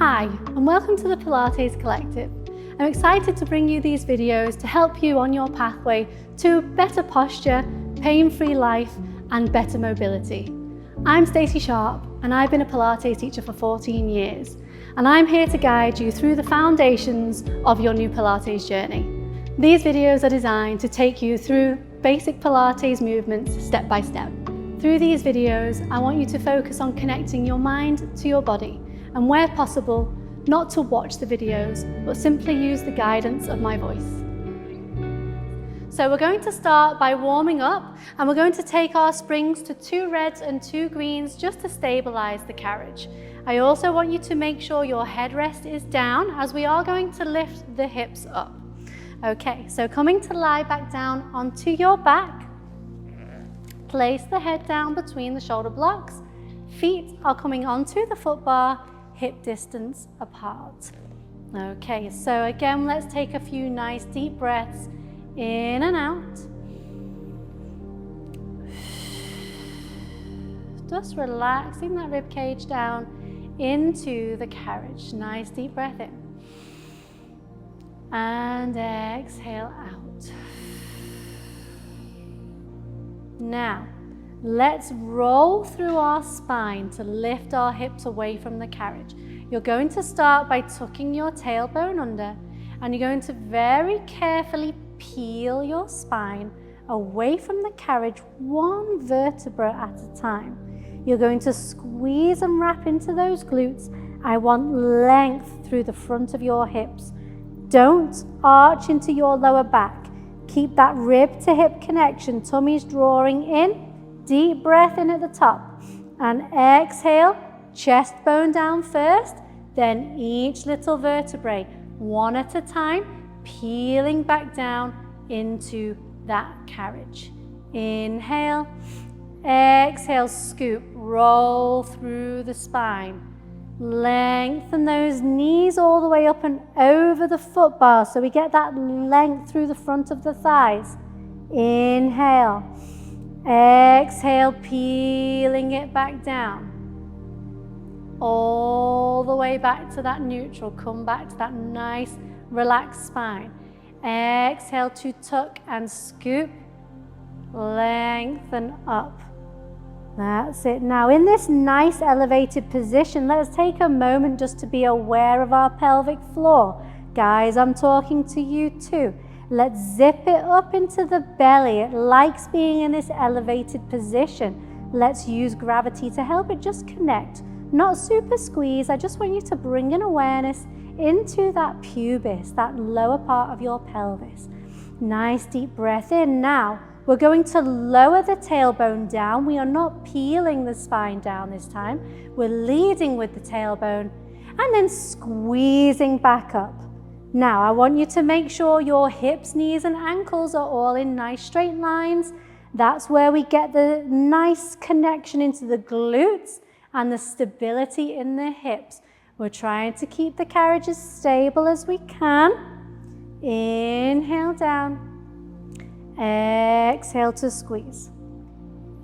Hi, and welcome to the Pilates Collective. I'm excited to bring you these videos to help you on your pathway to better posture, pain-free life, and better mobility. I'm Stacey Sharp, and I've been a Pilates teacher for 14 years, and I'm here to guide you through the foundations of your new Pilates journey. These videos are designed to take you through basic Pilates movements step by step. Through these videos, I want you to focus on connecting your mind to your body, and where possible, not to watch the videos, but simply use the guidance of my voice. So we're going to start by warming up, and we're going to take our springs to 2 reds and 2 greens just to stabilize the carriage. I also want you to make sure your headrest is down, as we are going to lift the hips up. Okay, so coming to lie back down onto your back, place the head down between the shoulder blocks. Feet are coming onto the foot bar, hip distance apart. Okay, so again, let's take a few nice deep breaths in and out. Just relaxing that rib cage down into the carriage. Nice deep breath in. And exhale out. Now, let's roll through our spine to lift our hips away from the carriage. You're going to start by tucking your tailbone under, and you're going to very carefully peel your spine away from the carriage, 1 vertebra at a time. You're going to squeeze and wrap into those glutes. I want length through the front of your hips. Don't arch into your lower back. Keep that rib to hip connection. Tummy's drawing in. Deep breath in at the top. And exhale, chest bone down first, then each little vertebrae, one at a time, peeling back down into that carriage. Inhale, exhale, scoop, roll through the spine. Lengthen those knees all the way up and over the foot bar so we get that length through the front of the thighs. Inhale, exhale, peeling it back down. All the way back to that neutral. Come back to that nice relaxed spine. Exhale to tuck and scoop. Lengthen up. That's it. Now in this nice elevated position, let's take a moment just to be aware of our pelvic floor. Guys, I'm talking to you too. Let's zip it up into the belly. It likes being in this elevated position. Let's use gravity to help it just connect. Not super squeeze. I just want you to bring an awareness into that pubis, that lower part of your pelvis. Nice deep breath in. Now, we're going to lower the tailbone down. We are not peeling the spine down this time. We're leading with the tailbone and then squeezing back up. Now, I want you to make sure your hips, knees, and ankles are all in nice straight lines. That's where we get the nice connection into the glutes and the stability in the hips. We're trying to keep the carriage as stable as we can. Inhale down. Exhale to squeeze.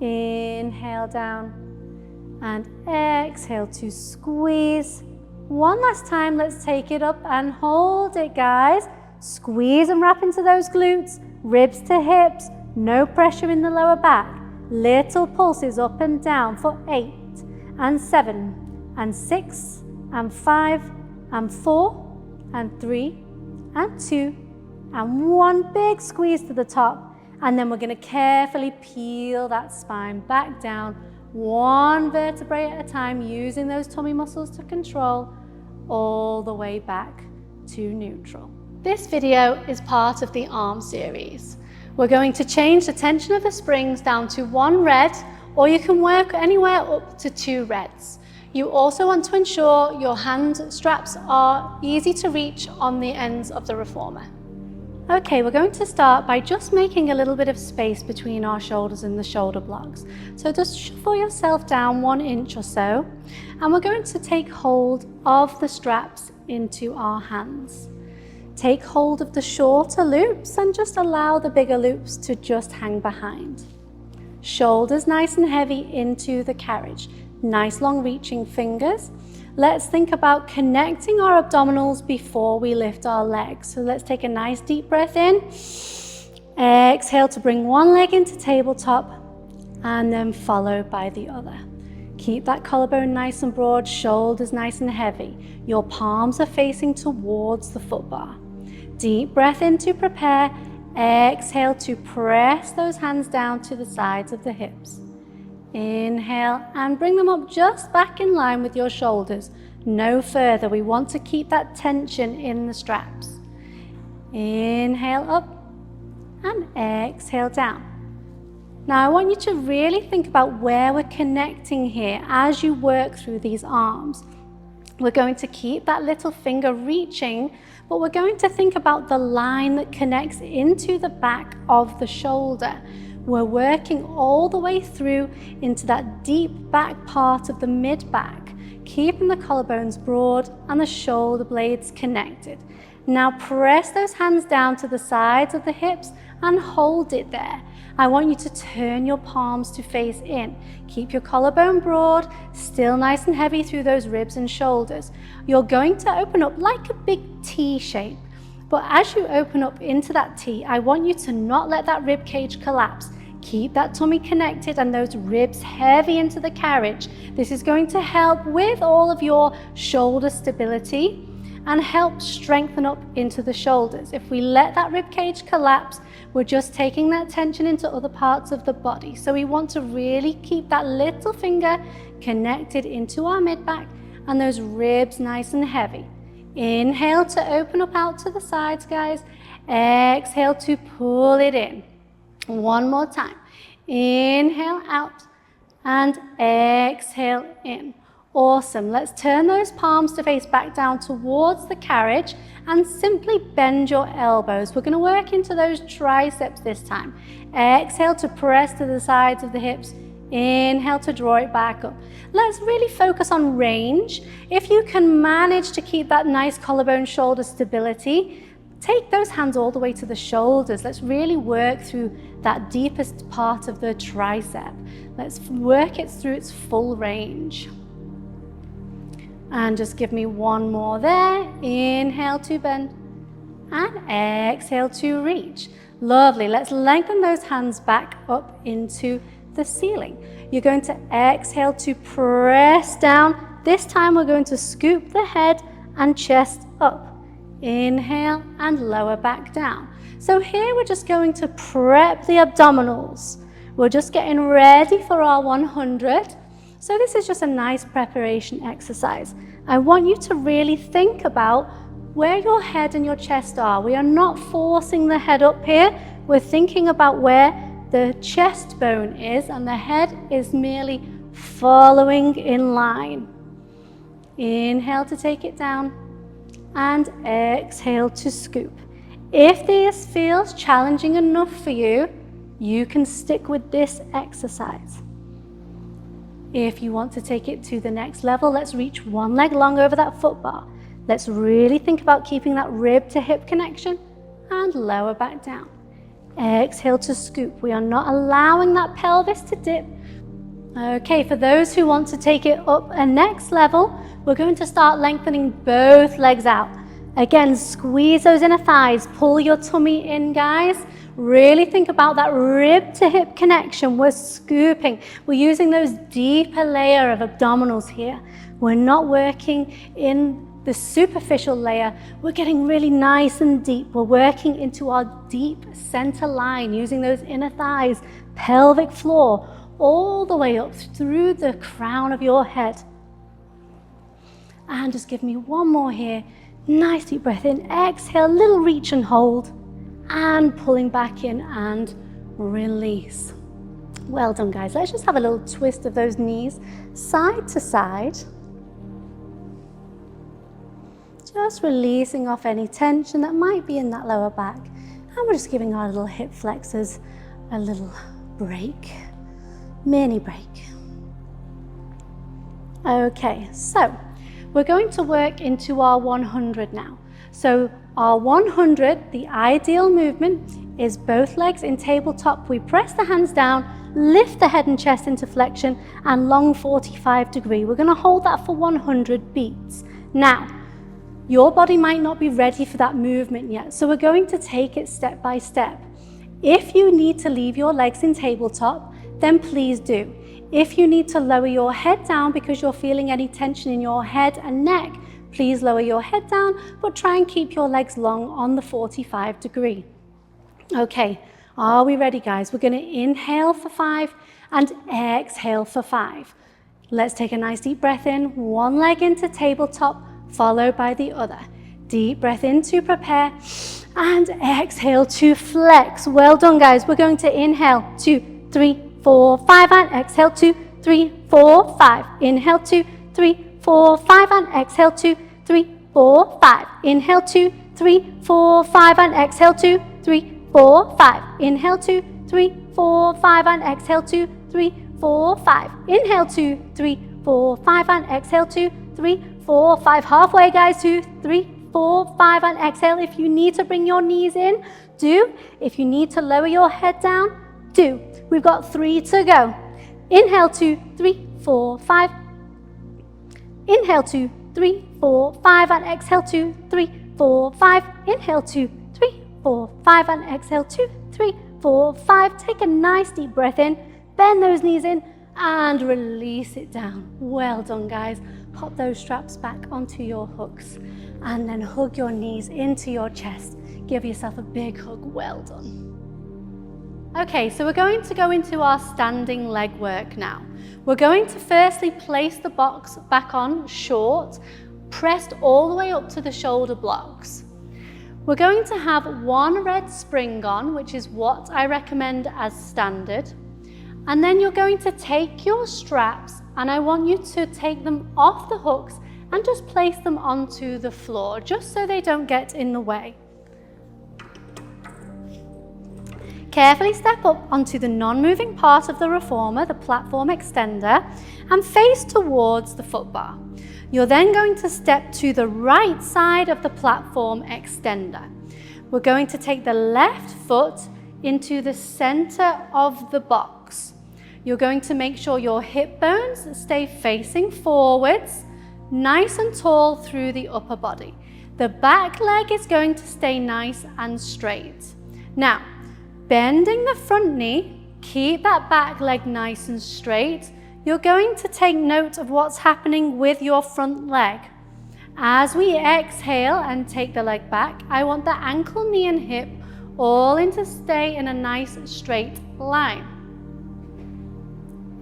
Inhale down and exhale to squeeze. One last time, let's take it up and hold it, guys. Squeeze and wrap into those glutes, ribs to hips, no pressure in the lower back. Little pulses up and down for 8 and 7 and 6 and 5 and 4 and 3 and 2 and 1 big squeeze to the top. And then we're going to carefully peel that spine back down, 1 vertebrae at a time, using those tummy muscles to control, all the way back to neutral. This video is part of the arm series. We're going to change the tension of the springs down to 1 red, or you can work anywhere up to 2 reds. You also want to ensure your hand straps are easy to reach on the ends of the reformer. Okay, we're going to start by just making a little bit of space between our shoulders and the shoulder blocks. So just shuffle yourself down 1 inch or so, and we're going to take hold of the straps into our hands. Take hold of the shorter loops and just allow the bigger loops to just hang behind. Shoulders nice and heavy into the carriage. Nice long reaching fingers. let's think about connecting our abdominals before we lift our legs. So let's take a nice deep breath in. Exhale to bring one leg into tabletop and then followed by the other. Keep that collarbone nice and broad, shoulders nice and heavy. Your palms are facing towards the foot bar. Deep breath in to prepare. Exhale to press those hands down to the sides of the hips. Inhale and bring them up just back in line with your shoulders. No further. We want to keep that tension in the straps. Inhale up and exhale down. Now I want you to really think about where we're connecting here as you work through these arms. We're going to keep that little finger reaching, but we're going to think about the line that connects into the back of the shoulder. We're working all the way through into that deep back part of the mid-back, keeping the collarbones broad and the shoulder blades connected. Now press those hands down to the sides of the hips and hold it there. I want you to turn your palms to face in. Keep your collarbone broad, still nice and heavy through those ribs and shoulders. You're going to open up like a big T shape. But as you open up into that T, I want you to not let that rib cage collapse. Keep that tummy connected and those ribs heavy into the carriage. This is going to help with all of your shoulder stability and help strengthen up into the shoulders. If we let that rib cage collapse, we're just taking that tension into other parts of the body. So we want to really keep that little finger connected into our mid-back and those ribs nice and heavy. Inhale to open up out to the sides, guys. Exhale to pull it in. One more time. Inhale out and exhale in. Awesome. Let's turn those palms to face back down towards the carriage and simply bend your elbows. We're going to work into those triceps this time. Exhale to press to the sides of the hips. Inhale to draw it back up. Let's really focus on range. If you can manage to keep that nice collarbone shoulder stability, take those hands all the way to the shoulders. Let's really work through that deepest part of the tricep. Let's work it through its full range. And just give me one more there. Inhale to bend and exhale to reach. Lovely. Let's lengthen those hands back up into the ceiling. You're going to exhale to press down. This time we're going to scoop the head and chest up. Inhale and lower back down. So here we're just going to prep the abdominals. We're just getting ready for our 100. So this is just a nice preparation exercise. I want you to really think about where your head and your chest are. We are not forcing the head up here. We're thinking about where the chest bone is and the head is merely following in line. Inhale to take it down and exhale to scoop. If this feels challenging enough for you, you can stick with this exercise. If you want to take it to the next level, let's reach one leg long over that foot bar. Let's really think about keeping that rib to hip connection and lower back down. Exhale to scoop. We are not allowing that pelvis to dip. Okay, for those who want to take it up a next level, we're going to start lengthening both legs out. Again, squeeze those inner thighs, pull your tummy in, guys. Really think about that rib to hip connection. We're scooping. We're using those deeper layer of abdominals here. We're not working in the superficial layer. We're getting really nice and deep. We're working into our deep center line, using those inner thighs, pelvic floor, all the way up through the crown of your head. And just give me one more here. Nice deep breath in. Exhale, little reach and hold. And pulling back in and release. Well done, guys. Let's just have a little twist of those knees side to side. Just releasing off any tension that might be in that lower back. And we're just giving our little hip flexors a little break. Mini break. Okay, so we're going to work into our 100 now. So our 100, the ideal movement, is both legs in tabletop. We press the hands down, lift the head and chest into flexion, and long 45-degree. We're going to hold that for 100 beats. Now, your body might not be ready for that movement yet, so we're going to take it step by step. If you need to leave your legs in tabletop, then please do. If you need to lower your head down because you're feeling any tension in your head and neck, please lower your head down, but try and keep your legs long on the 45-degree. Okay, are we ready, guys? We're going to inhale for 5 and exhale for 5. Let's take a nice deep breath in, one leg into tabletop, followed by the other. Deep breath in to prepare, and exhale to flex. Well done, guys. We're going to inhale 2, 3, 4, 5, and exhale 2, 3, 4, 5. Inhale 2, 3, 4, 5, and exhale 2, 3, 4, 5. Inhale 2, 3, 4, 5, and exhale 2, 3, 4, 5. Inhale 2, 3, 4, 5, and exhale 2, 3, 4, 5. Inhale 2, 3, 4, 5, and exhale 2, 3, 4, 5. Halfway, guys. 2, 3, 4, 5, and exhale. If you need to bring your knees in, do. If you need to lower your head down, do. We've got 3 to go. Inhale 2, 3, 4, 5. Inhale 2, 3, 4, 5, and exhale 2, 3, 4, 5. Inhale 2, 3, 4, 5, and exhale 2, 3, 4, 5. Take a nice deep breath in, bend those knees in, and release it down. Well done, guys. Pop those straps back onto your hooks, and then hug your knees into your chest. Give yourself a big hug. Well done. Okay, so we're going to go into our standing leg work now. We're going to firstly place the box back on short, pressed all the way up to the shoulder blocks. We're going to have one red spring on, which is what I recommend as standard. And then you're going to take your straps, and I want you to take them off the hooks and just place them onto the floor, just so they don't get in the way. Carefully step up onto the non-moving part of the reformer, the platform extender, and face towards the foot bar. You're then going to step to the right side of the platform extender. We're going to take the left foot into the center of the box. You're going to make sure your hip bones stay facing forwards, nice and tall through the upper body. The back leg is going to stay nice and straight. Now, bending the front knee, keep that back leg nice and straight. You're going to take note of what's happening with your front leg. As we exhale and take the leg back, I want the ankle, knee, and hip all to stay in a nice straight line.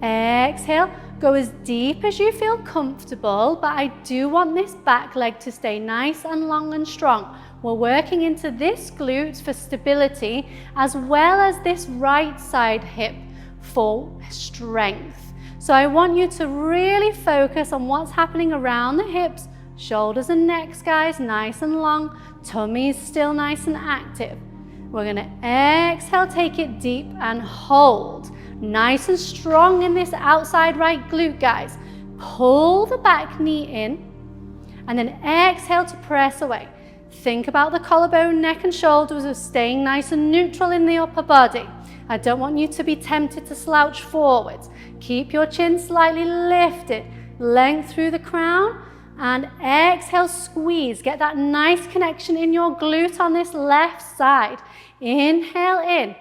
Exhale, go as deep as you feel comfortable, but I do want this back leg to stay nice and long and strong. We're working into this glute for stability, as well as this right side hip for strength. So I want you to really focus on what's happening around the hips, shoulders and necks, guys, nice and long, tummy's still nice and active. We're gonna exhale, take it deep and hold. Nice and strong in this outside right glute, guys. Pull the back knee in, and then exhale to press away. Think about the collarbone, neck and shoulders of staying nice and neutral in the upper body. I don't want you to be tempted to slouch forwards. Keep your chin slightly lifted, length through the crown, and exhale, squeeze. Get that nice connection in your glute on this left side. Inhale in,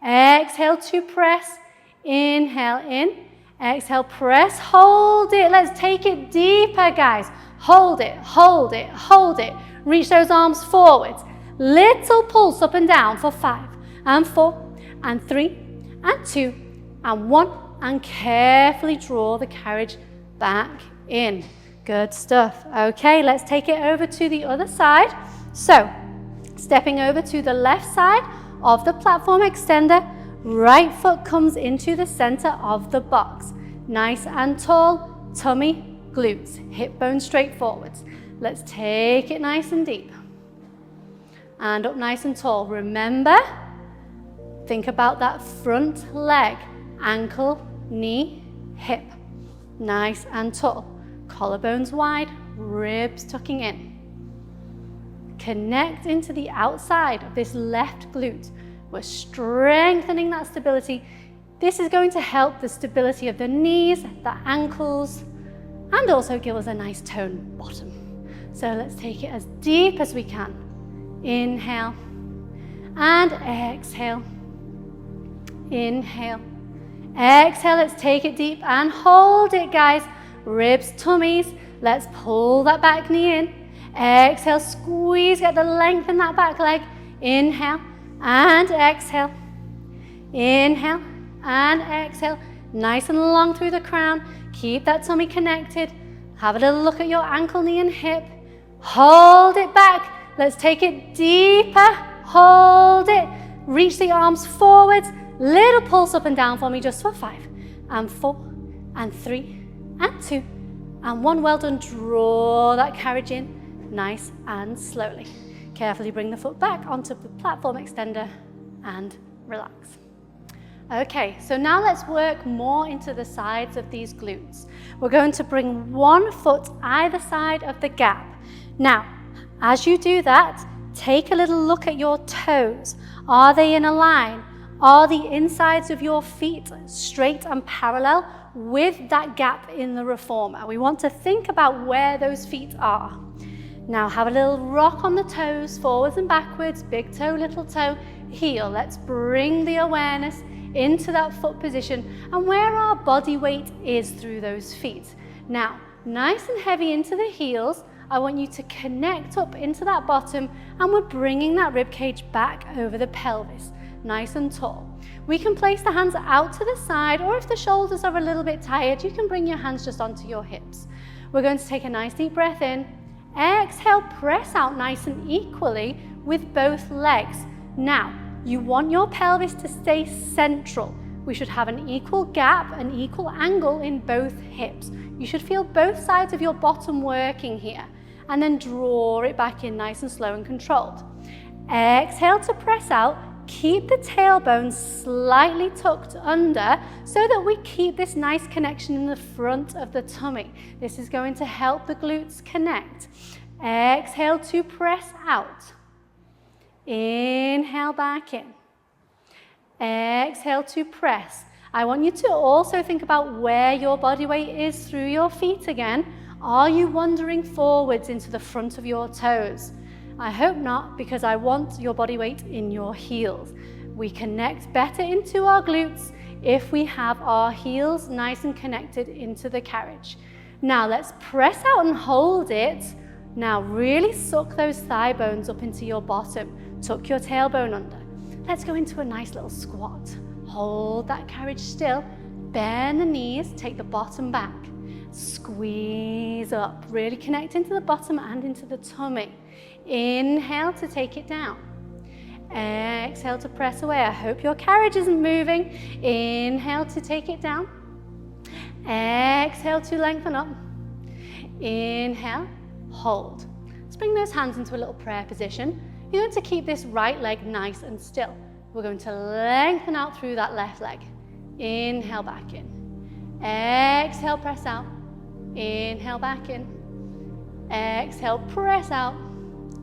exhale to press, inhale in, exhale, press, hold it. Let's take it deeper, guys. Hold it, hold it, hold it. Reach those arms forwards. Little pulse up and down for 5 and 4 and 3 and 2 and 1, and carefully draw the carriage back in. Good stuff. Okay, let's take it over to the other side. So, stepping over to the left side of the platform extender, right foot comes into the center of the box. Nice and tall, tummy, glutes, hip bone straight forwards. Let's take it nice and deep. And up nice and tall. Remember, think about that front leg, ankle, knee, hip. Nice and tall. Collarbones wide, ribs tucking in. Connect into the outside of this left glute. We're strengthening that stability. This is going to help the stability of the knees, the ankles, and also give us a nice toned bottom. So let's take it as deep as we can. Inhale and exhale. Inhale. Exhale, let's take it deep and hold it, guys. Ribs, tummies. Let's pull that back knee in. Exhale, squeeze, get the length in that back leg. Inhale and exhale. Inhale and exhale. Nice and long through the crown. Keep that tummy connected. Have a little look at your ankle, knee, and hip. Hold it back. Let's take it deeper. Hold it. Reach the arms forwards. Little pulse up and down for me just for 5 and 4 and 3 and 2 and 1. Well done. Draw that carriage in nice and slowly. Carefully bring the foot back onto the platform extender and relax. Okay, so now let's work more into the sides of these glutes. We're going to bring one foot either side of the gap. Now, as you do that, take a little look at your toes. Are they in a line? Are the insides of your feet straight and parallel with that gap in the reformer? We want to think about where those feet are. Now have a little rock on the toes, forwards and backwards, big toe, little toe, heel. Let's bring the awareness into that foot position and where our body weight is through those feet. Now, nice and heavy into the heels. I want you to connect up into that bottom and we're bringing that rib cage back over the pelvis, nice and tall. We can place the hands out to the side, or if the shoulders are a little bit tired, you can bring your hands just onto your hips. We're going to take a nice deep breath in. Exhale, press out nice and equally with both legs. Now, you want your pelvis to stay central. We should have an equal gap, an equal angle in both hips. You should feel both sides of your bottom working here. And then draw it back in nice and slow and controlled. Exhale to press out. Keep the tailbone slightly tucked under so that we keep this nice connection in the front of the tummy. This is going to help the glutes connect. Exhale to press out. Inhale back in. Exhale to press. I want you to also think about where your body weight is through your feet again. Are you wandering forwards into the front of your toes? I hope not, because I want your body weight in your heels. We connect better into our glutes if we have our heels nice and connected into the carriage. Now let's press out and hold it. Now really suck those thigh bones up into your bottom. Tuck your tailbone under. Let's go into a nice little squat. Hold that carriage still. Bend the knees, take the bottom back. Squeeze up. Really connect into the bottom and into the tummy. Inhale to take it down. Exhale to press away. I hope your carriage isn't moving. Inhale to take it down. Exhale to lengthen up. Inhale, hold. Let's bring those hands into a little prayer position. You're going to keep this right leg nice and still. We're going to lengthen out through that left leg. Inhale back in. Exhale, press out. Inhale back in. Exhale, press out.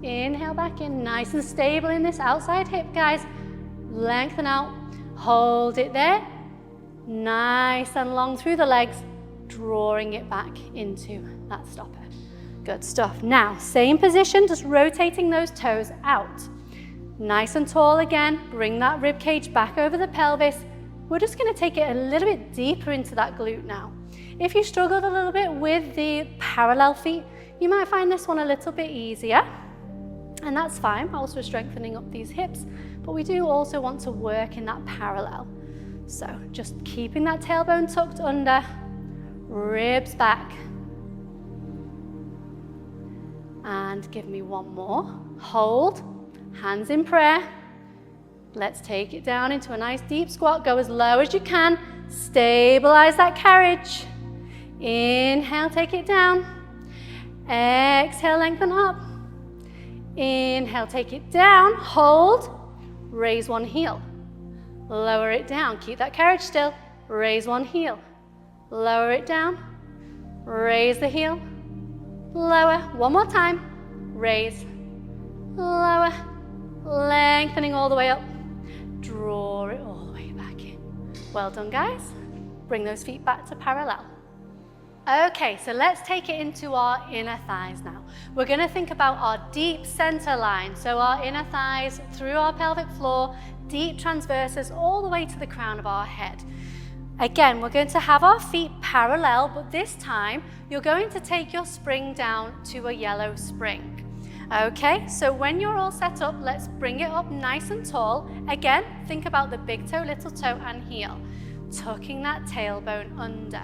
Inhale back in. Nice and stable in this outside hip, guys. Lengthen out. Hold it there. Nice and long through the legs, drawing it back into that stopper. Good stuff. Now, same position, just rotating those toes out. Nice and tall again. Bring that rib cage back over the pelvis. We're just going to take it a little bit deeper into that glute now. If you struggled a little bit with the parallel feet, you might find this one a little bit easier. And that's fine, whilst we're strengthening up these hips. But we do also want to work in that parallel. So just keeping that tailbone tucked under, ribs back. And give me one more. Hold, hands in prayer. Let's take it down into a nice deep squat. Go as low as you can. Stabilize that carriage. Inhale, take it down. Exhale, lengthen up. Inhale, take it down. Hold. Raise one heel. Lower it down. Keep that carriage still. Raise one heel. Lower it down. Raise the heel. Lower. One more time. Raise. lower, lengthening all the way up. Draw it all the way back in. Well done, guys. Bring those feet back to parallel. Okay, so let's take it into our inner thighs now. We're going to think about our deep center line. So our inner thighs through our pelvic floor, deep transverses all the way to the crown of our head. Again, we're going to have our feet parallel, but this time you're going to take your spring down to a yellow spring. Okay, so when you're all set up, let's bring it up nice and tall. Again, think about the big toe, little toe and heel. Tucking that tailbone under.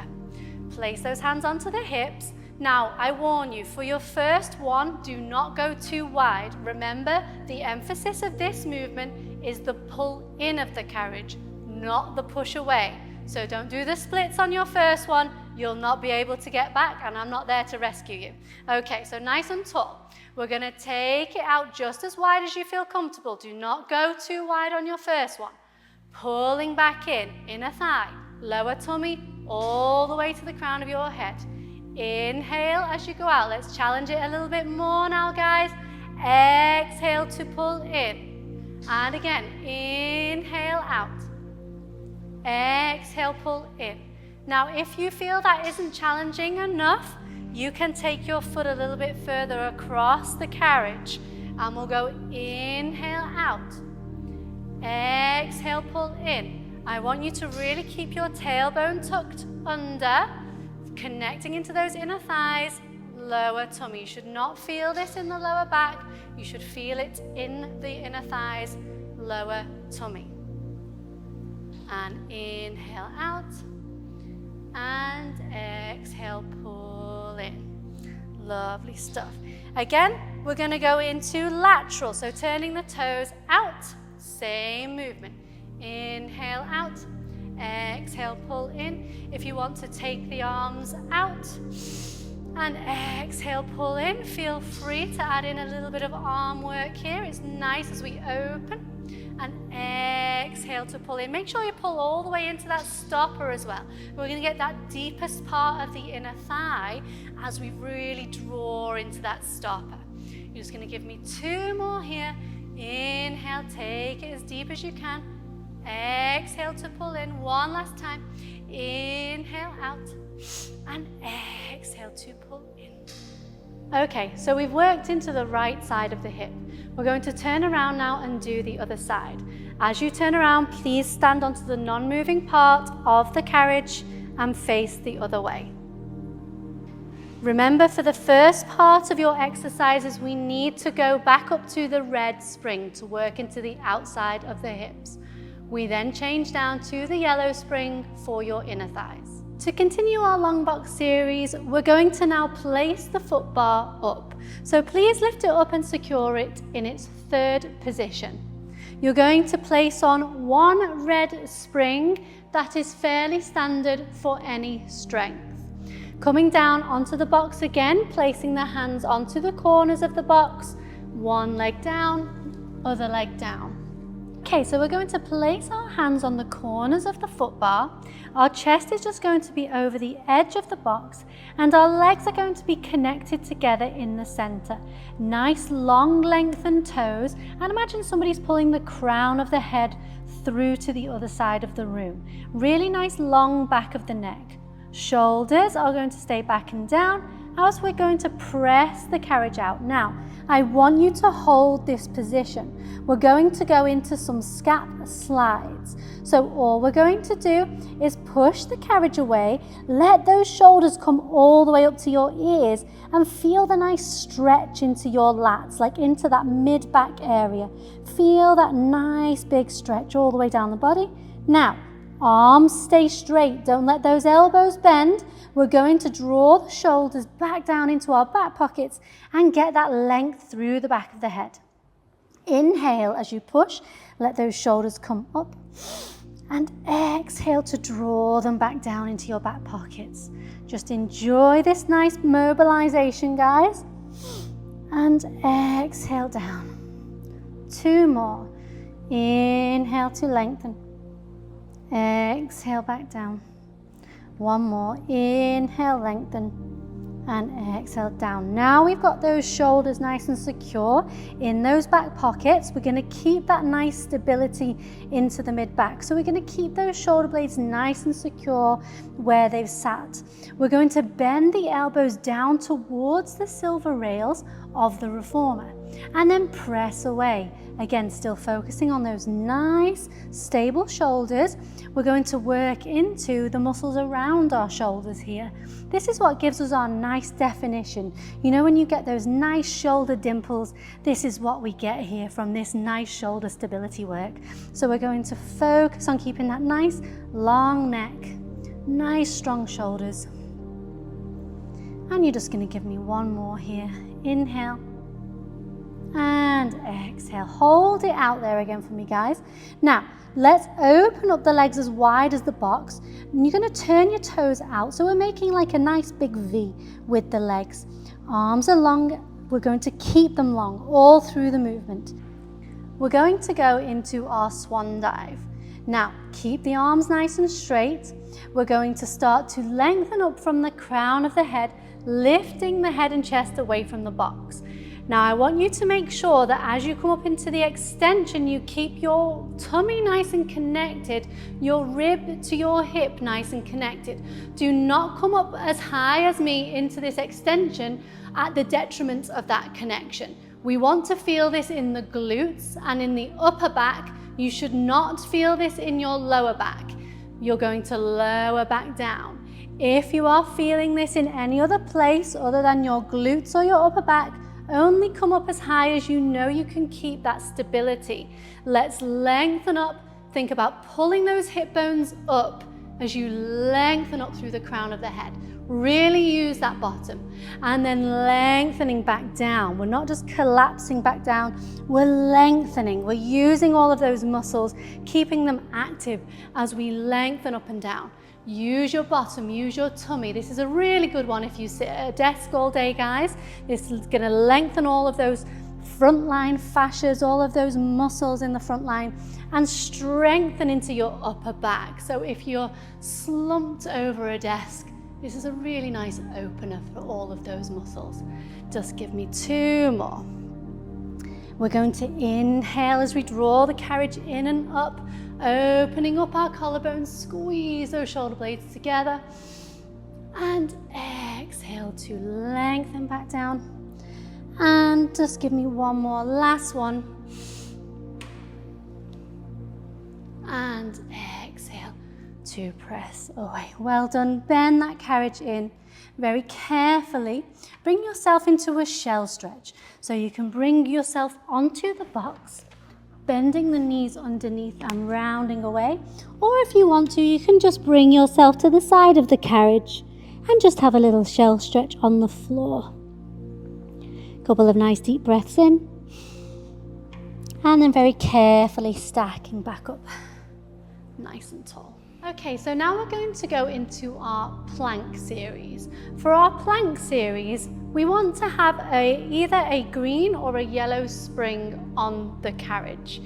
Place those hands onto the hips. Now, I warn you, for your first one, do not go too wide. Remember, the emphasis of this movement is the pull in of the carriage, not the push away. So don't do the splits on your first one. You'll not be able to get back, and I'm not there to rescue you. Okay, so nice and tall. We're going to take it out just as wide as you feel comfortable. Do not go too wide on your first one. Pulling back in, inner thigh, lower tummy, all the way to the crown of your head. Inhale as you go out. Let's challenge it a little bit more now, guys. Exhale to pull in. And again, inhale out. Exhale, pull in. Now, if you feel that isn't challenging enough, you can take your foot a little bit further across the carriage. And we'll go inhale out. Exhale, pull in. I want you to really keep your tailbone tucked under, connecting into those inner thighs, lower tummy. You should not feel this in the lower back. You should feel it in the inner thighs, lower tummy. And inhale out. And exhale, pull in. Lovely stuff. Again, we're going to go into lateral, so turning the toes out. Same movement. Inhale out. Exhale, pull in. If you want to take the arms out and exhale, pull in, feel free to add in a little bit of arm work here. It's nice as we open. And exhale to pull in. Make sure you pull all the way into that stopper as well. We're going to get that deepest part of the inner thigh as we really draw into that stopper. You're just going to give me 2 more here. Inhale, take it as deep as you can. Exhale to pull in. One last time. Inhale out. And exhale to pull in. Okay, so we've worked into the right side of the hip. We're going to turn around now and do the other side. As you turn around, please stand onto the non-moving part of the carriage and face the other way. Remember, for the first part of your exercises, we need to go back up to the red spring to work into the outside of the hips. We then change down to the yellow spring for your inner thighs. To continue our long box series, we're going to now place the foot bar up. So please lift it up and secure it in its 3rd position. You're going to place on 1 red spring that is fairly standard for any strength. Coming down onto the box again, placing the hands onto the corners of the box, 1 leg down, other leg down. Okay, so we're going to place our hands on the corners of the foot bar. Our chest is just going to be over the edge of the box, and our legs are going to be connected together in the center. Nice long lengthened toes, and imagine somebody's pulling the crown of the head through to the other side of the room. Really nice long back of the neck. Shoulders are going to stay back and down as we're going to press the carriage out. Now, I want you to hold this position. We're going to go into some scap slides. So all we're going to do is push the carriage away, let those shoulders come all the way up to your ears, and feel the nice stretch into your lats, like into that mid-back area. Feel that nice big stretch all the way down the body. Now, arms stay straight, don't let those elbows bend. We're going to draw the shoulders back down into our back pockets and get that length through the back of the head. Inhale as you push, let those shoulders come up, and exhale to draw them back down into your back pockets. Just enjoy this nice mobilization, guys. And exhale down. 2 more. Inhale to lengthen. Exhale back down. 1 more. Inhale, lengthen. and exhale down. Now we've got those shoulders nice and secure in those back pockets. We're going to keep that nice stability into the mid back. So we're going to keep those shoulder blades nice and secure where they've sat. We're going to bend the elbows down towards the silver rails of the reformer and then press away. Again, still focusing on those nice stable shoulders. We're going to work into the muscles around our shoulders here. This is what gives us our nice definition. You know, when you get those nice shoulder dimples, this is what we get here from this nice shoulder stability work. So we're going to focus on keeping that nice long neck, nice strong shoulders. And you're just going to give me one more here. Inhale and exhale. Hold it out there again for me, guys. Now, let's open up the legs as wide as the box. And you're going to turn your toes out. So we're making like a nice big V with the legs. Arms are long. We're going to keep them long all through the movement. We're going to go into our swan dive. Now, keep the arms nice and straight. We're going to start to lengthen up from the crown of the head, lifting the head and chest away from the box. Now I want you to make sure that as you come up into the extension, you keep your tummy nice and connected, your rib to your hip nice and connected. Do not come up as high as me into this extension at the detriment of that connection. We want to feel this in the glutes and in the upper back. You should not feel this in your lower back. You're going to lower back down. If you are feeling this in any other place other than your glutes or your upper back, only come up as high as you know you can keep that stability. Let's lengthen up. Think about pulling those hip bones up as you lengthen up through the crown of the head. Really use that bottom. And then lengthening back down. We're not just collapsing back down, we're lengthening. We're using all of those muscles, keeping them active as we lengthen up and down. Use your bottom, use your tummy. This is a really good one if you sit at a desk all day, guys. This is going to lengthen all of those front line fascias, all of those muscles in the front line, and strengthen into your upper back. So if you're slumped over a desk, this is a really nice opener for all of those muscles. Just give me 2 more. We're going to inhale as we draw the carriage in and up, opening up our collarbones, squeeze those shoulder blades together, and exhale to lengthen back down. And just give me one more, last one. And exhale to press away. Well done. Bend that carriage in very carefully. Bring yourself into a shell stretch. So you can bring yourself onto the box, bending the knees underneath and rounding away. Or if you want to, you can just bring yourself to the side of the carriage and just have a little shell stretch on the floor. Couple of nice deep breaths in. And then very carefully stacking back up, nice and tall. Okay, so now we're going to go into our plank series. For our plank series, we want to have either a green or a yellow spring on the carriage.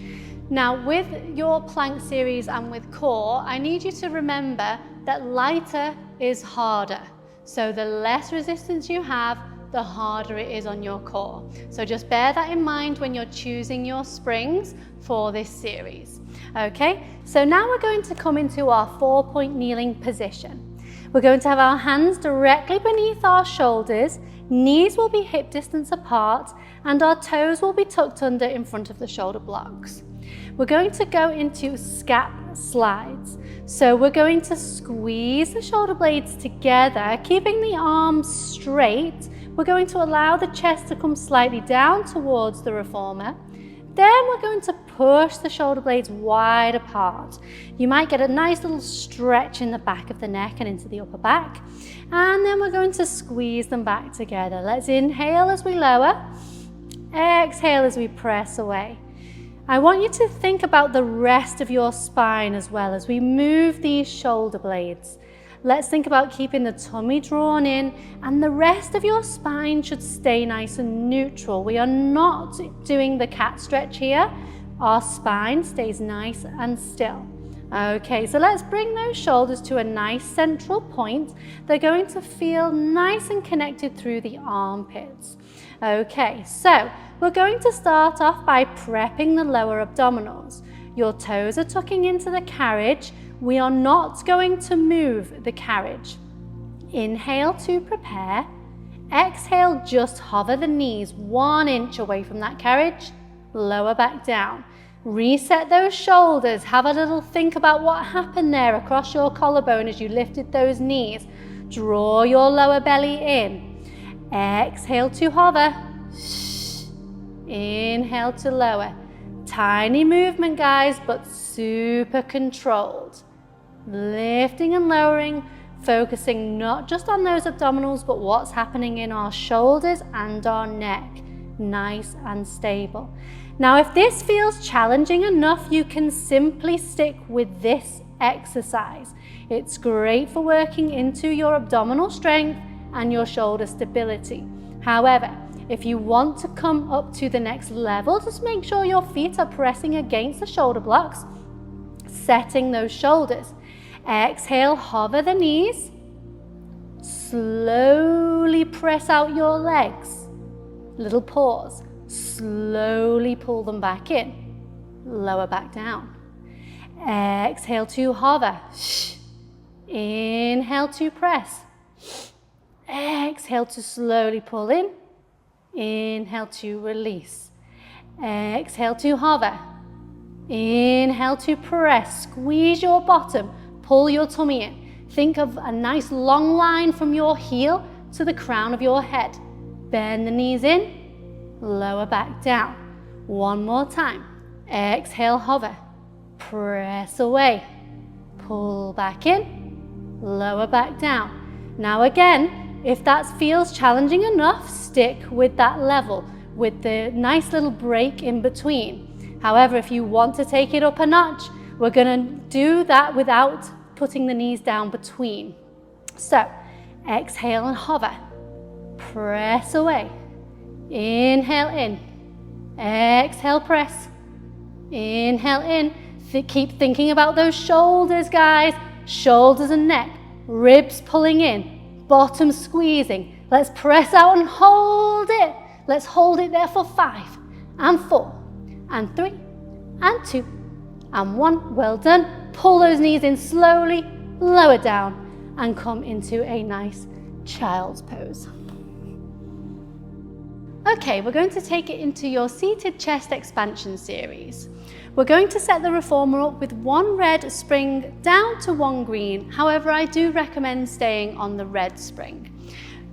Now with your plank series and with core, I need you to remember that lighter is harder. So the less resistance you have, the harder it is on your core. So just bear that in mind when you're choosing your springs for this series. Okay, so now we're going to come into our 4-point kneeling position. We're going to have our hands directly beneath our shoulders, knees will be hip distance apart, and our toes will be tucked under in front of the shoulder blocks. We're going to go into scap slides. So we're going to squeeze the shoulder blades together, keeping the arms straight. We're going to allow the chest to come slightly down towards the reformer. Then we're going to push the shoulder blades wide apart. You might get a nice little stretch in the back of the neck and into the upper back. And then we're going to squeeze them back together. Let's inhale as we lower, exhale as we press away. I want you to think about the rest of your spine as well as we move these shoulder blades. Let's think about keeping the tummy drawn in, and the rest of your spine should stay nice and neutral. We are not doing the cat stretch here. Our spine stays nice and still. Okay, so let's bring those shoulders to a nice central point. They're going to feel nice and connected through the armpits. Okay, so we're going to start off by prepping the lower abdominals. Your toes are tucking into the carriage. We are not going to move the carriage. Inhale to prepare. Exhale, just hover the knees 1 inch away from that carriage. Lower back down. Reset those shoulders. Have a little think about what happened there across your collarbone as you lifted those knees. Draw your lower belly in. Exhale to hover. Inhale to lower. Tiny movement, guys, but super controlled. Lifting and lowering, focusing not just on those abdominals, but what's happening in our shoulders and our neck. Nice and stable. Now, if this feels challenging enough, you can simply stick with this exercise. It's great for working into your abdominal strength and your shoulder stability. However, if you want to come up to the next level, just make sure your feet are pressing against the shoulder blocks, setting those shoulders. Exhale, hover the knees. Slowly press out your legs. Little pause. Slowly pull them back in. Lower back down. Exhale to hover. Inhale to press. Exhale to slowly pull in. Inhale to release. Exhale to hover. Inhale to press. Squeeze your bottom. Pull your tummy in. Think of a nice long line from your heel to the crown of your head. Bend the knees in. Lower back down. One more time. Exhale, hover. Press away. Pull back in. Lower back down. Now again, if that feels challenging enough, stick with that level with the nice little break in between. However, if you want to take it up a notch, we're going to do that without putting the knees down between. So, exhale and hover. Press away. Inhale in. Exhale, press. Inhale in. Keep thinking about those shoulders, guys. Shoulders and neck. Ribs pulling in. Bottom squeezing. Let's press out and hold it. Let's hold it there for 5 and 4 and 3 and 2 and 1. Well done. Pull those knees in slowly. Lower down and come into a nice child's pose. Okay, we're going to take it into your seated chest expansion series. We're going to set the reformer up with 1 red spring down to 1 green. However, I do recommend staying on the red spring.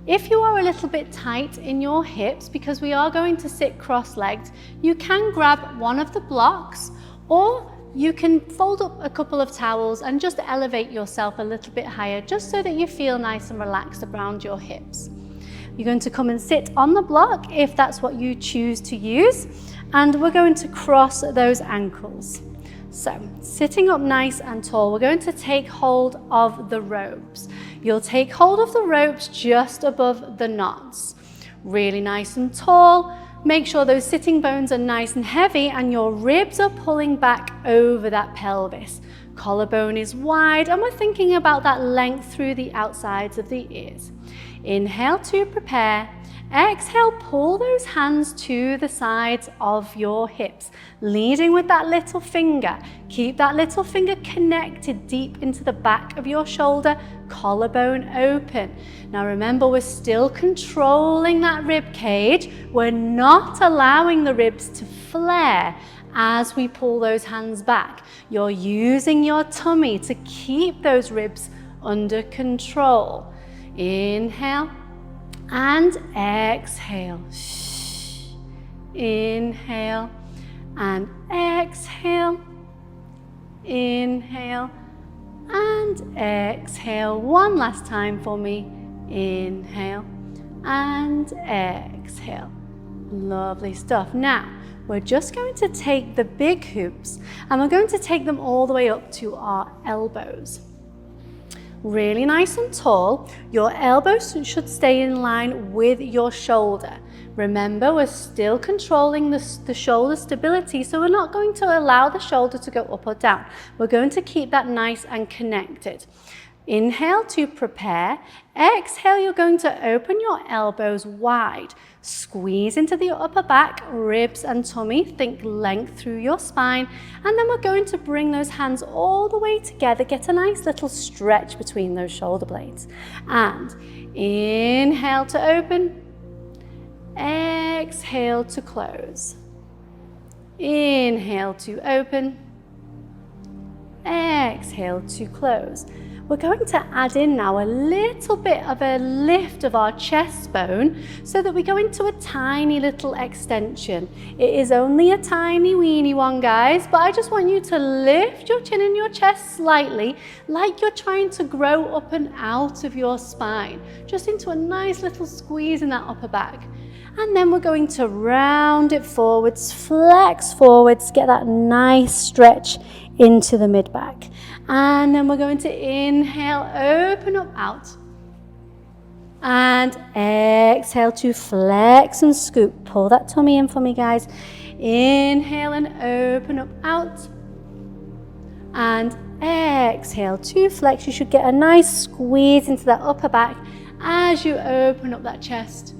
If you are a little bit tight in your hips, because we are going to sit cross-legged, you can grab one of the blocks, or you can fold up a couple of towels and just elevate yourself a little bit higher, just so that you feel nice and relaxed around your hips. You're going to come and sit on the block if that's what you choose to use, and we're going to cross those ankles. So, sitting up nice and tall, we're going to take hold of the ropes. You'll take hold of the ropes just above the knots. Really nice and tall. Make sure those sitting bones are nice and heavy and your ribs are pulling back over that pelvis. Collarbone is wide and we're thinking about that length through the outsides of the ears. Inhale to prepare. Exhale, pull those hands to the sides of your hips, leading with that little finger. Keep that little finger connected deep into the back of your shoulder, collarbone open. Now remember, we're still controlling that rib cage. We're not allowing the ribs to flare as we pull those hands back. You're using your tummy to keep those ribs under control. Inhale. And exhale. Inhale and exhale. Inhale and exhale. One last time for me. Inhale and exhale. Lovely stuff. Now, we're just going to take the big hoops and we're going to take them all the way up to our elbows. Really nice and tall. Your elbows should stay in line with your shoulder. Remember, we're still controlling the shoulder stability, so we're not going to allow the shoulder to go up or down. We're going to keep that nice and connected. Inhale to prepare. Exhale, you're going to open your elbows wide. Squeeze into the upper back, ribs and tummy. Think length through your spine. And then we're going to bring those hands all the way together. Get a nice little stretch between those shoulder blades. And inhale to open. Exhale to close. Inhale to open. Exhale to close. We're going to add in now a little bit of a lift of our chest bone so that we go into a tiny little extension. It is only a tiny weeny one, guys, but I just want you to lift your chin and your chest slightly, like you're trying to grow up and out of your spine, just into a nice little squeeze in that upper back. And then we're going to round it forwards, flex forwards, get that nice stretch into the mid-back. And then we're going to inhale, open up out. And exhale to flex and scoop. Pull that tummy in for me, guys. Inhale and open up out. And exhale to flex. You should get a nice squeeze into that upper back as you open up that chest.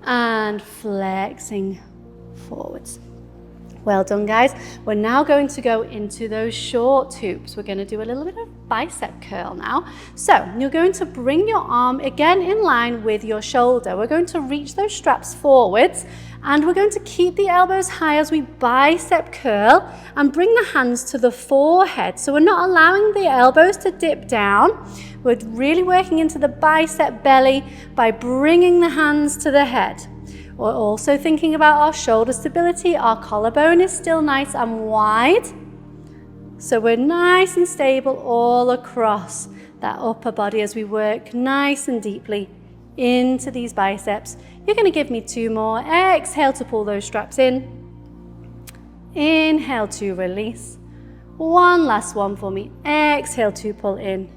And flexing forwards. Well done, guys. We're now going to go into those short hoops. We're going to do a little bit of bicep curl now. So you're going to bring your arm again in line with your shoulder. We're going to reach those straps forwards and we're going to keep the elbows high as we bicep curl and bring the hands to the forehead. So we're not allowing the elbows to dip down. We're really working into the bicep belly by bringing the hands to the head. We're also thinking about our shoulder stability. Our collarbone is still nice and wide. So we're nice and stable all across that upper body as we work nice and deeply into these biceps. You're going to give me 2 more. Exhale to pull those straps in. Inhale to release. One last one for me. Exhale to pull in.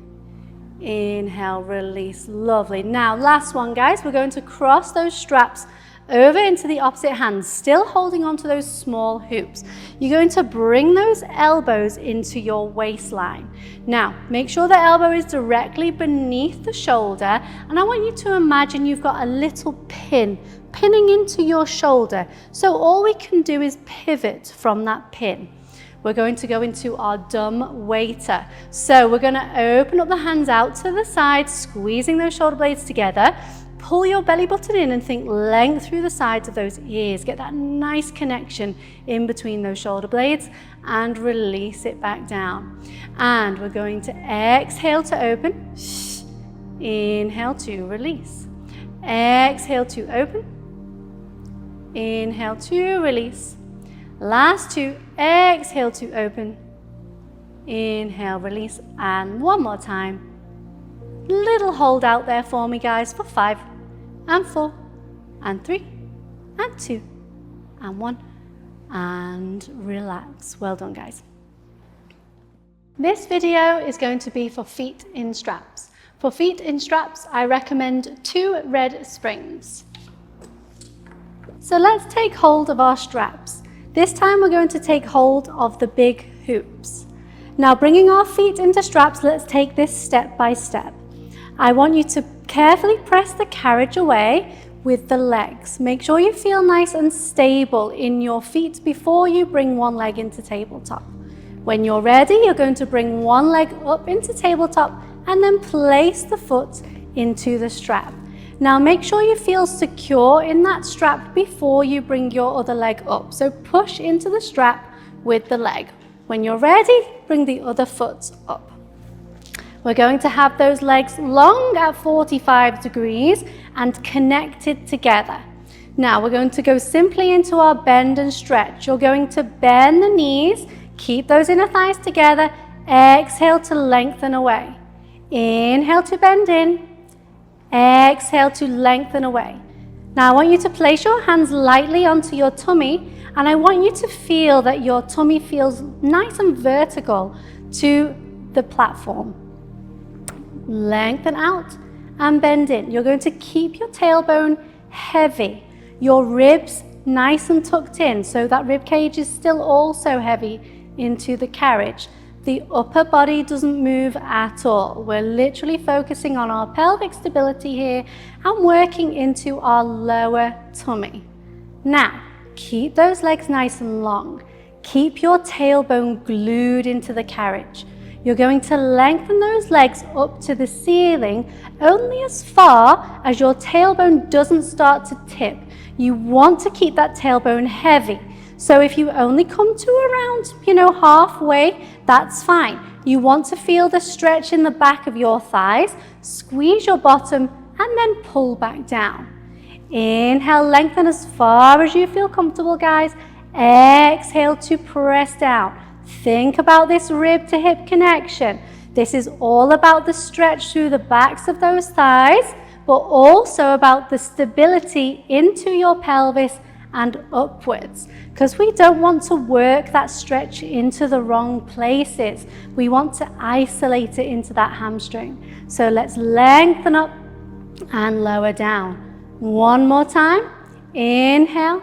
Inhale, release. Lovely. Now, last one, guys. We're going to cross those straps over into the opposite hand, still holding on to those small hoops. You're going to bring those elbows into your waistline. Now, make sure the elbow is directly beneath the shoulder, and I want you to imagine you've got a little pinning into your shoulder. So all we can do is pivot from that pin. We're going to go into our dumb waiter. So we're going to open up the hands out to the side, squeezing those shoulder blades together. Pull your belly button in and think length through the sides of those ears. Get that nice connection in between those shoulder blades and release it back down. And we're going to exhale to open. Inhale to release. Exhale to open. Inhale to release. Last 2, exhale to open. Inhale, release, and one more time. Little hold out there for me, guys, for 5 and 4 and 3 and 2 and 1 and relax. Well done, guys. This video is going to be for feet in straps. For feet in straps, I recommend 2 red springs. So let's take hold of our straps. This time we're going to take hold of the big hoops. Now, bringing our feet into straps, let's take this step by step. I want you to carefully press the carriage away with the legs. Make sure you feel nice and stable in your feet before you bring one leg into tabletop. When you're ready, you're going to bring one leg up into tabletop and then place the foot into the strap. Now make sure you feel secure in that strap before you bring your other leg up. So push into the strap with the leg. When you're ready, bring the other foot up. We're going to have those legs long at 45 degrees and connected together. Now we're going to go simply into our bend and stretch. You're going to bend the knees, keep those inner thighs together, exhale to lengthen away. Inhale to bend in. Exhale to lengthen away. Now I want you to place your hands lightly onto your tummy, and I want you to feel that your tummy feels nice and vertical to the platform. Lengthen out and bend in. You're going to keep your tailbone heavy. Your ribs nice and tucked in, so that rib cage is still also heavy into the carriage. The upper body doesn't move at all. We're literally focusing on our pelvic stability here and working into our lower tummy. Now, keep those legs nice and long. Keep your tailbone glued into the carriage. You're going to lengthen those legs up to the ceiling only as far as your tailbone doesn't start to tip. You want to keep that tailbone heavy. So if you only come to around, halfway, that's fine. You want to feel the stretch in the back of your thighs, squeeze your bottom, and then pull back down. Inhale, lengthen as far as you feel comfortable, guys. Exhale to press down. Think about this rib to hip connection. This is all about the stretch through the backs of those thighs, but also about the stability into your pelvis and upwards, because we don't want to work that stretch into the wrong places. We want to isolate it into that hamstring. So let's lengthen up and lower down. One more time. Inhale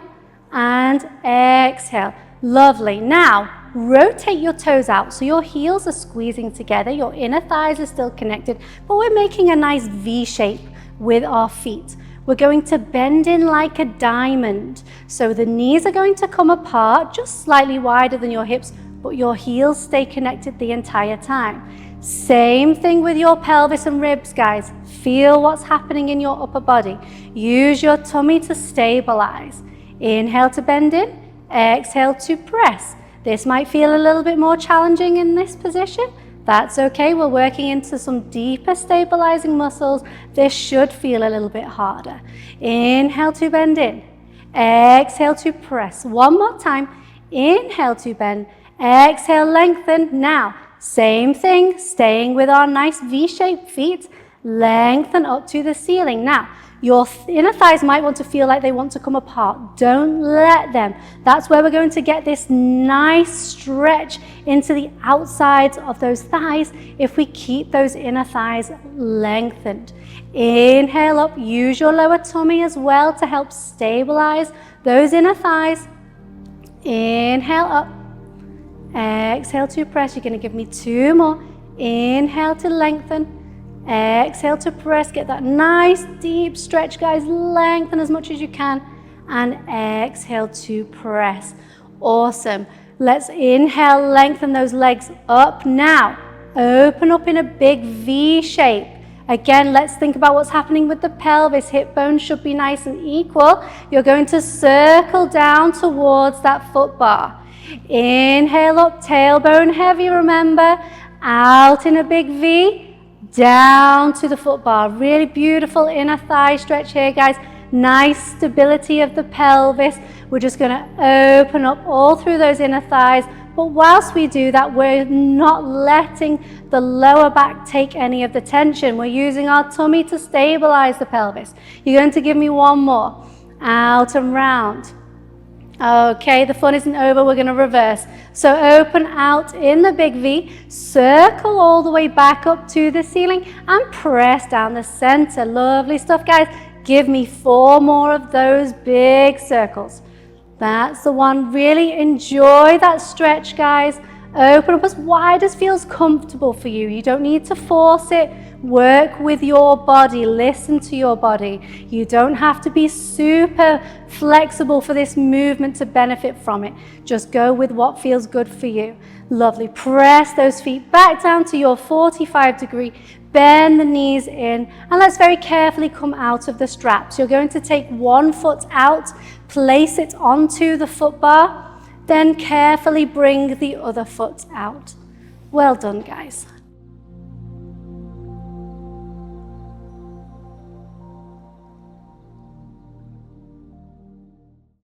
and exhale. Lovely. Now, rotate your toes out so your heels are squeezing together, your inner thighs are still connected, but we're making a nice V shape with our feet. We're going to bend in like a diamond. So the knees are going to come apart, just slightly wider than your hips, but your heels stay connected the entire time. Same thing with your pelvis and ribs, guys. Feel what's happening in your upper body. Use your tummy to stabilize. Inhale to bend in, exhale to press. This might feel a little bit more challenging in this position. That's okay, we're working into some deeper stabilizing muscles. This should feel a little bit harder. Inhale to bend in, exhale to press. One more time, inhale to bend, exhale, lengthen. Now, same thing, staying with our nice V-shaped feet, lengthen up to the ceiling. Now, your inner thighs might want to feel like they want to come apart. Don't let them. That's where we're going to get this nice stretch into the outsides of those thighs if we keep those inner thighs lengthened. Inhale up. Use your lower tummy as well to help stabilize those inner thighs. Inhale up. Exhale to press. You're going to give me 2 more. Inhale to lengthen. Exhale to press. Get that nice deep stretch, guys. Lengthen as much as you can. And exhale to press. Awesome. Let's inhale, lengthen those legs up. Now, open up in a big V shape. Again, let's think about what's happening with the pelvis. Hip bones should be nice and equal. You're going to circle down towards that foot bar. Inhale up, tailbone heavy, remember. Out in a big V. Down to the foot bar. Really beautiful inner thigh stretch here, guys. Nice stability of the pelvis. We're just going to open up all through those inner thighs. But whilst we do that, we're not letting the lower back take any of the tension. We're using our tummy to stabilize the pelvis. You're going to give me 1 more. Out and round. Okay, the fun isn't over, we're going to reverse. So open out in the big V, circle all the way back up to the ceiling and press down the center. Lovely stuff, guys. Give me 4 more of those big circles. That's the one. Really enjoy that stretch, guys. Open up as wide as feels comfortable for you. You don't need to force it. Work with your body. Listen to your body. You don't have to be super flexible for this movement to benefit from it. Just go with what feels good for you. Lovely. Press those feet back down to your 45-degree. Bend the knees in. And let's very carefully come out of the straps. You're going to take 1 foot out, place it onto the foot bar, then carefully bring the other foot out. Well done, guys.